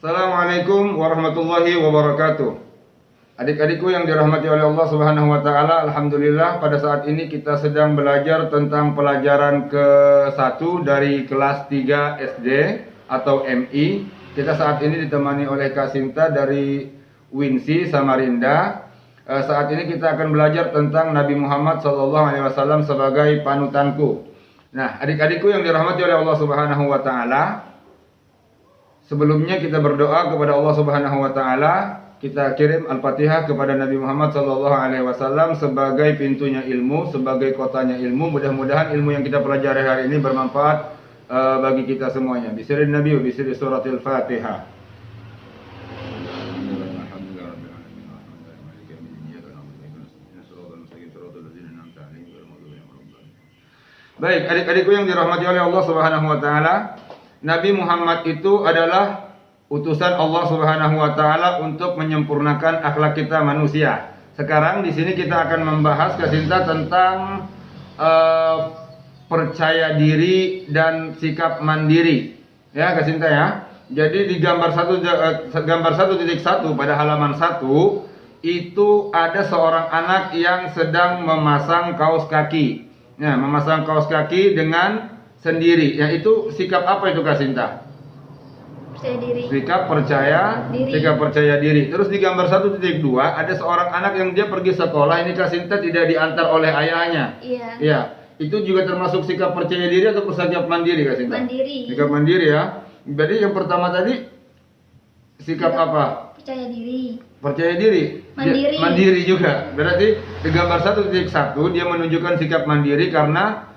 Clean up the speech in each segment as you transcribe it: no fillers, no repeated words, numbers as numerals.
Assalamualaikum warahmatullahi wabarakatuh. Adik-adikku yang dirahmati oleh Allah Subhanahu wa taala, alhamdulillah pada saat ini kita sedang belajar tentang pelajaran ke-1 dari kelas 3 SD atau MI. Kita saat ini ditemani oleh Kak Sinta dari Winsi Samarinda. Saat ini kita akan belajar tentang Nabi Muhammad SAW sebagai panutanku. Nah, adik-adikku yang dirahmati oleh Allah Subhanahu wa taala, sebelumnya kita berdoa kepada Allah Subhanahu wa taala, kita kirim Al-Fatihah kepada Nabi Muhammad SAW sebagai pintunya ilmu, sebagai kotanya ilmu. Mudah-mudahan ilmu yang kita pelajari hari ini bermanfaat bagi kita semuanya. Bismillah Nabi wa bismillah suratil Fatihah. Baik, adik-adikku yang dirahmati oleh Allah Subhanahu wa taala, Nabi Muhammad itu adalah utusan Allah Subhanahu wa taala untuk menyempurnakan akhlak kita manusia. Sekarang di sini kita akan membahas Kak Sinta tentang percaya diri dan sikap mandiri. Ya, Kak Sinta ya. Jadi di gambar 1.1 pada halaman 1 itu ada seorang anak yang sedang memasang kaos kaki. Ya, memasang kaos kaki dengan sendiri. Ya, itu sikap apa itu Kak Sinta? Percaya diri. Sikap percaya diri. Terus di gambar 1.2 ada seorang anak yang dia pergi sekolah. Ini Kak Sinta tidak diantar oleh ayahnya. Iya. Ya, itu juga termasuk sikap percaya diri atau sikap mandiri Kak Sinta? Mandiri. Sikap mandiri ya. Berarti yang pertama tadi sikap apa? Percaya diri. Percaya diri. Mandiri. Mandiri juga. Berarti di gambar 1.1 dia menunjukkan sikap mandiri karena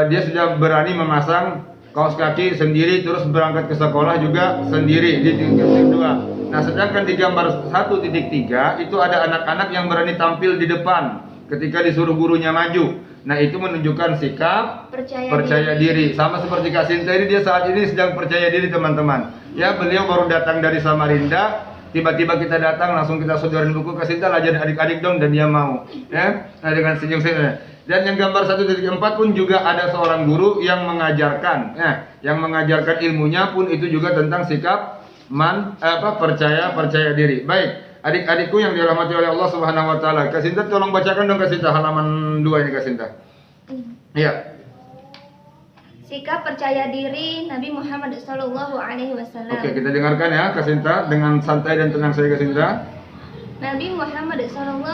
dia sudah berani memasang kaos kaki sendiri, terus berangkat ke sekolah juga sendiri di tingkat kedua. Nah, sedangkan di gambar 1.3 itu ada anak-anak yang berani tampil di depan ketika disuruh gurunya maju. Nah, itu menunjukkan sikap percaya diri. Sama seperti Kak Sinta ini, dia saat ini sedang percaya diri teman-teman. Ya, beliau baru datang dari Samarinda. Tiba-tiba kita datang langsung kita sodorin buku Kak Sinta, ajarin adik-adik dong, dan dia mau. Ya, nah, dengan senyum-senyum. Dan yang gambar 1.4 pun juga ada seorang guru yang mengajarkan. Nah, yang mengajarkan ilmunya pun itu juga tentang sikap percaya diri. Baik, adik-adikku yang dirahmati oleh Allah Subhanahu wa taala. Kak Sinta tolong bacakan dong Kak Sinta halaman 2 ini Kak Sinta. Iya. Sikap percaya diri Nabi Muhammad SAW. Oke, kita dengarkan ya Kak Sinta dengan santai dan tenang saja Kak Sinta. Nabi Muhammad SAW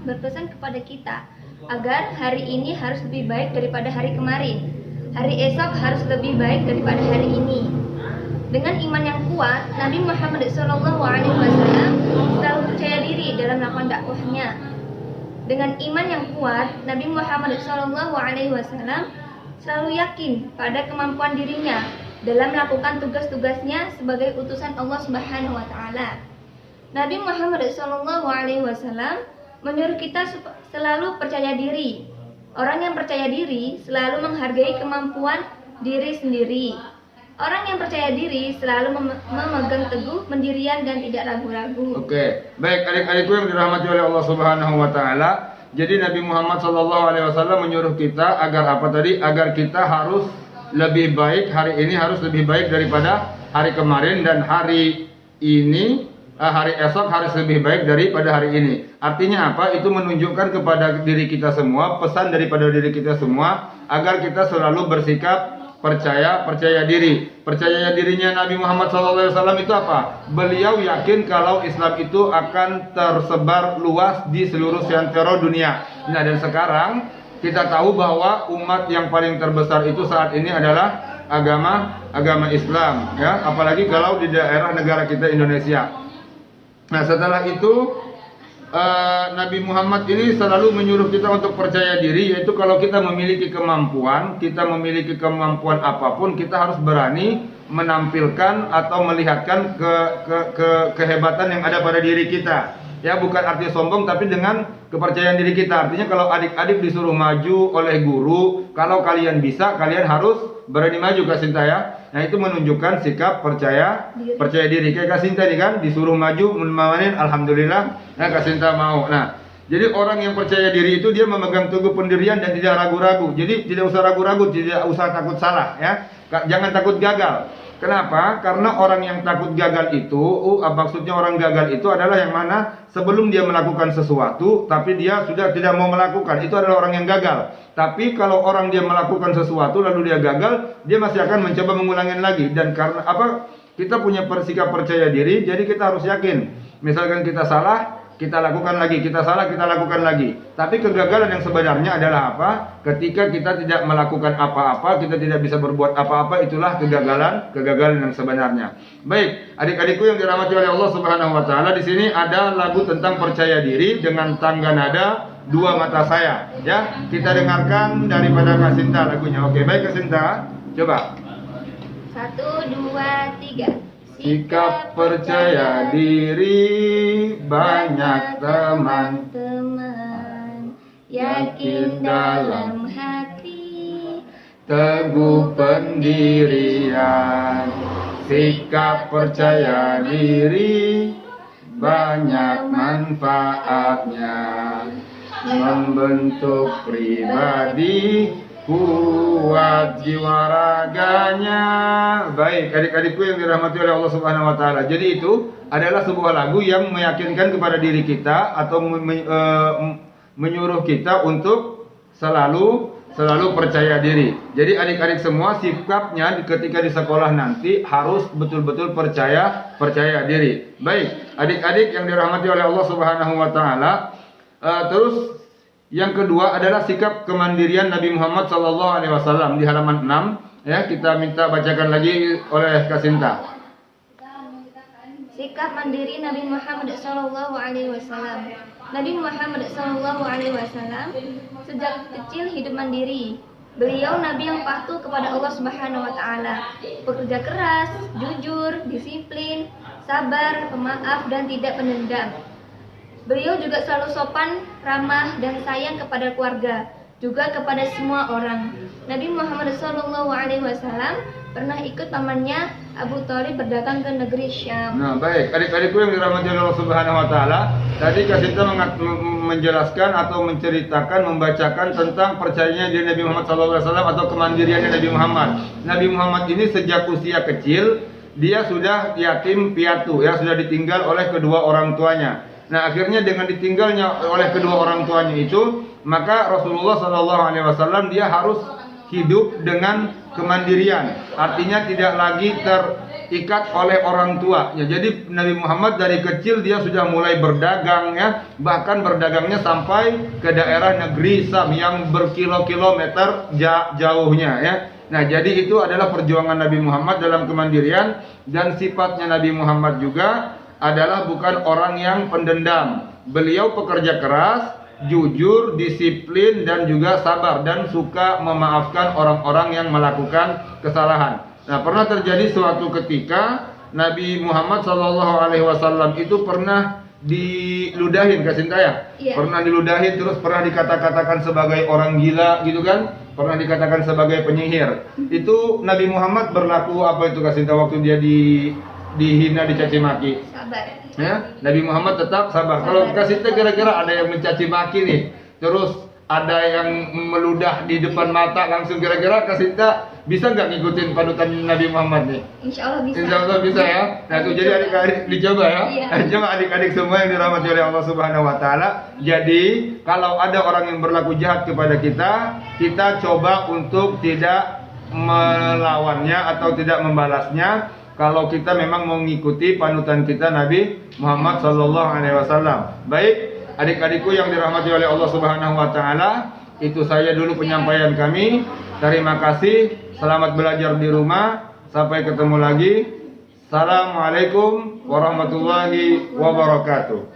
berpesan kepada kita agar hari ini harus lebih baik daripada hari kemarin. Hari esok harus lebih baik daripada hari ini. Dengan iman yang kuat, Nabi Muhammad SAW selalu percaya diri dalam melakukan dakwahnya. Dengan iman yang kuat, Nabi Muhammad SAW selalu yakin pada kemampuan dirinya dalam melakukan tugas-tugasnya sebagai utusan Allah Subhanahu wa taala. Nabi Muhammad SAW menyuruh kita selalu percaya diri. Orang yang percaya diri selalu menghargai kemampuan diri sendiri. Orang yang percaya diri selalu memegang teguh pendirian dan tidak ragu-ragu. Oke, baik adik-adikku yang dirahmati oleh Allah Subhanahu wa taala. Jadi Nabi Muhammad SAW menyuruh kita agar apa tadi? Agar kita harus lebih baik, hari ini harus lebih baik daripada hari kemarin, dan hari ini hari esok harus lebih baik daripada hari ini. Artinya apa? Itu menunjukkan kepada diri kita semua, pesan daripada diri kita semua agar kita selalu bersikap percaya diri. Percaya dirinya Nabi Muhammad SAW itu apa? Beliau yakin kalau Islam itu akan tersebar luas di seluruh seantero dunia. Nah, dan sekarang kita tahu bahwa umat yang paling terbesar itu saat ini adalah agama Islam, ya. Apalagi kalau di daerah negara kita Indonesia. Nah, setelah itu Nabi Muhammad ini selalu menyuruh kita untuk percaya diri, yaitu kalau kita memiliki kemampuan apapun, kita harus berani menampilkan atau melihatkan kehebatan yang ada pada diri kita. Ya, bukan arti sombong, tapi dengan kepercayaan diri kita. Artinya kalau adik-adik disuruh maju oleh guru, kalau kalian bisa, kalian harus berani maju Kak Sinta ya. Nah, itu menunjukkan sikap percaya diri. Kayak Kak Sinta ini kan disuruh maju memanen, alhamdulillah, nah Kak Sinta mau. Nah, jadi orang yang percaya diri itu dia memegang teguh pendirian dan tidak ragu-ragu. Jadi tidak usah ragu-ragu, tidak usah takut salah ya. Jangan takut gagal. Kenapa? Karena orang yang takut gagal itu, maksudnya orang gagal itu adalah yang mana sebelum dia melakukan sesuatu, tapi dia sudah tidak mau melakukan. Itu adalah orang yang gagal. Tapi kalau orang dia melakukan sesuatu lalu dia gagal, dia masih akan mencoba mengulangi lagi. Dan karena apa? Kita punya sikap percaya diri, jadi kita harus yakin. Misalkan kita salah, kita lakukan lagi, kita salah, kita lakukan lagi. Tapi kegagalan yang sebenarnya adalah apa? Ketika kita tidak melakukan apa-apa, kita tidak bisa berbuat apa-apa, itulah kegagalan yang sebenarnya. Baik, adik-adikku yang dirahmati oleh Allah Subhanahu wa taala, di sini ada lagu tentang percaya diri dengan tangga nada Dua Mata Saya. Ya, kita dengarkan daripada Kak Sinta lagunya. Oke, baik Kak Sinta. Coba. 1, 2, 3. Sikap percaya diri, banyak teman-teman, yakin dalam hati, teguh pendirian. Sikap percaya diri, banyak manfaatnya, membentuk pribadi, kuat jiwa raganya. Baik, adik-adikku yang dirahmati oleh Allah Subhanahu wa taala. Jadi itu adalah sebuah lagu yang meyakinkan kepada diri kita atau menyuruh kita untuk selalu percaya diri. Jadi adik-adik semua sikapnya ketika di sekolah nanti harus betul-betul percaya diri. Baik, adik-adik yang dirahmati oleh Allah Subhanahu wa taala. Terus yang kedua adalah sikap kemandirian Nabi Muhammad SAW di halaman 6. Ya, kita minta bacakan lagi oleh Kak Sinta. Sikap mandiri Nabi Muhammad SAW. Nabi Muhammad SAW sejak kecil hidup mandiri. Beliau Nabi yang patuh kepada Allah Subhanahu wa taala, pekerja keras, jujur, disiplin, sabar, pemaaf dan tidak pendendam. Beliau juga selalu sopan, ramah, dan sayang kepada keluarga, juga kepada semua orang. Nabi Muhammad SAW pernah ikut pamannya Abu Thalib berdagang ke negeri Syam. Nah, baik, adik-adikku yang dirahmati Allah Subhanahu wa taala, tadi Kak Sinta menjelaskan atau menceritakan, membacakan tentang percayanya diri Nabi Muhammad SAW atau kemandiriannya Nabi Muhammad. Nabi Muhammad ini sejak usia kecil dia sudah yatim piatu, ya, sudah ditinggal oleh kedua orang tuanya. Nah, akhirnya dengan ditinggalnya oleh kedua orang tuanya itu, maka Rasulullah SAW dia harus hidup dengan kemandirian. Artinya tidak lagi terikat oleh orang tua. Ya, jadi Nabi Muhammad dari kecil dia sudah mulai berdagang, ya, bahkan berdagangnya sampai ke daerah negeri Syam yang berkilo-kilometer jauhnya, ya. Nah, jadi itu adalah perjuangan Nabi Muhammad dalam kemandirian, dan sifatnya Nabi Muhammad juga adalah bukan orang yang pendendam. Beliau pekerja keras, jujur, disiplin, dan juga sabar, dan suka memaafkan orang-orang yang melakukan kesalahan. Nah, pernah terjadi suatu ketika Nabi Muhammad SAW itu pernah diludahin, Kak Sinta, ya? Iya. Pernah diludahin, terus pernah dikatakan sebagai orang gila gitu kan, pernah dikatakan sebagai penyihir. Itu Nabi Muhammad berlaku apa itu, Kak Sinta, waktu dia dihina, dicaci maki? Sabar. Ya, Nabi Muhammad tetap sabar. Kalau Kak Sinta kira-kira ada yang mencaci maki nih, terus ada yang meludah di depan mata langsung, kira-kira Kak Sinta bisa nggak ngikutin panutan Nabi Muhammad nih? Insya Allah bisa. Insya Allah bisa, ya. Nah, itu jadi adik-adik dicoba, ya. Iya. Coba adik-adik semua yang dirahmati oleh Allah Subhanahu wa taala. Jadi, kalau ada orang yang berlaku jahat kepada kita, kita coba untuk tidak melawannya atau tidak membalasnya. Kalau kita memang mau mengikuti panutan kita Nabi Muhammad SAW. Baik, adik-adikku yang dirahmati oleh Allah Subhanahu wa taala, itu saya dulu penyampaian kami. Terima kasih. Selamat belajar di rumah. Sampai ketemu lagi. Assalamualaikum warahmatullahi wabarakatuh.